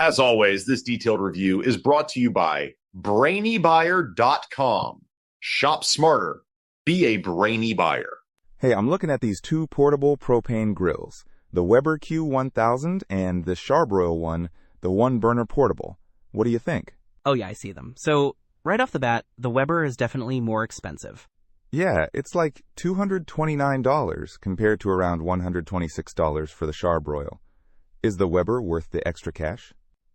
As always, this detailed review is brought to you by BrainyBuyer.com. Shop smarter. Be a brainy buyer. Hey, I'm looking at these two portable propane grills, the Weber Q1000 and the Char-Broil one, the one-burner portable. What do you think? Oh yeah, I see them. So, right off the bat, the Weber is definitely more expensive. Yeah, it's like $229 compared to around $126 for the Char-Broil. Is the Weber worth the extra cash?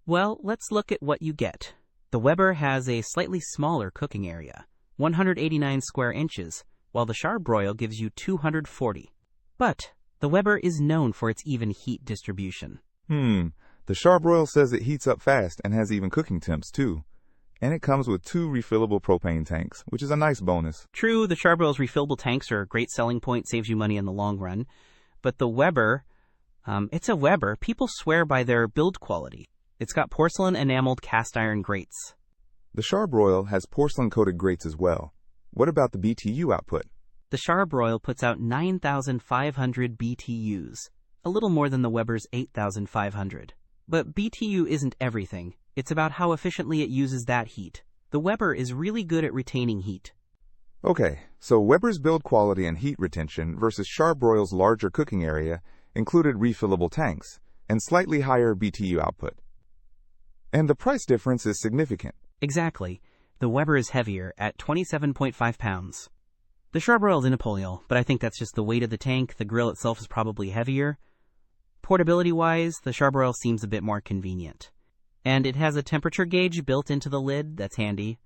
Well, let's look at what you get. The Weber has a slightly smaller cooking area, 189 square inches, while the Char-Broil gives you 240. But the Weber is known for its even heat distribution. The Char-Broil says it heats up fast and has even cooking temps too. And it comes with 2 refillable propane tanks, which is a nice bonus. True, the Char-Broil's refillable tanks are a great selling point, saves you money in the long run. But the Weber, it's a Weber. People swear by their build quality. It's got porcelain enameled cast iron grates. The Char-Broil has porcelain-coated grates as well. What about the BTU output? The Char-Broil puts out 9,500 BTUs, a little more than the Weber's 8,500. But BTU isn't everything. It's about how efficiently it uses that heat. The Weber is really good at retaining heat. Okay, so Weber's build quality and heat retention versus Char-Broil's larger cooking area included refillable tanks and slightly higher BTU output. And the price difference is significant. Exactly. The Weber is heavier at 27.5 pounds. The Char-Broil is Napoleon, but I think that's just the weight of the tank. The grill itself is probably heavier. Portability-wise, the Char-Broil seems a bit more convenient. And it has a temperature gauge built into the lid. That's handy.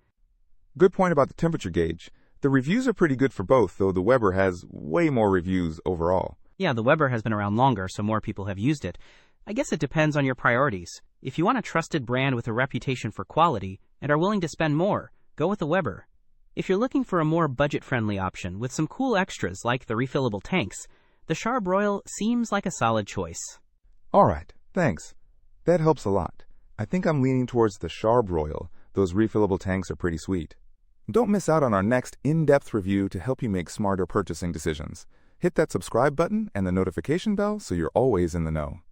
Good point about the temperature gauge. The reviews are pretty good for both, though the Weber has way more reviews overall. Yeah, the Weber has been around longer, so more people have used it. I guess it depends on your priorities. If you want a trusted brand with a reputation for quality and are willing to spend more, go with the Weber. If you're looking for a more budget-friendly option with some cool extras like the refillable tanks, the Char-Broil seems like a solid choice. All right, thanks. That helps a lot. I think I'm leaning towards the Char-Broil. Those refillable tanks are pretty sweet. Don't miss out on our next in-depth review to help you make smarter purchasing decisions. Hit that subscribe button and the notification bell so you're always in the know.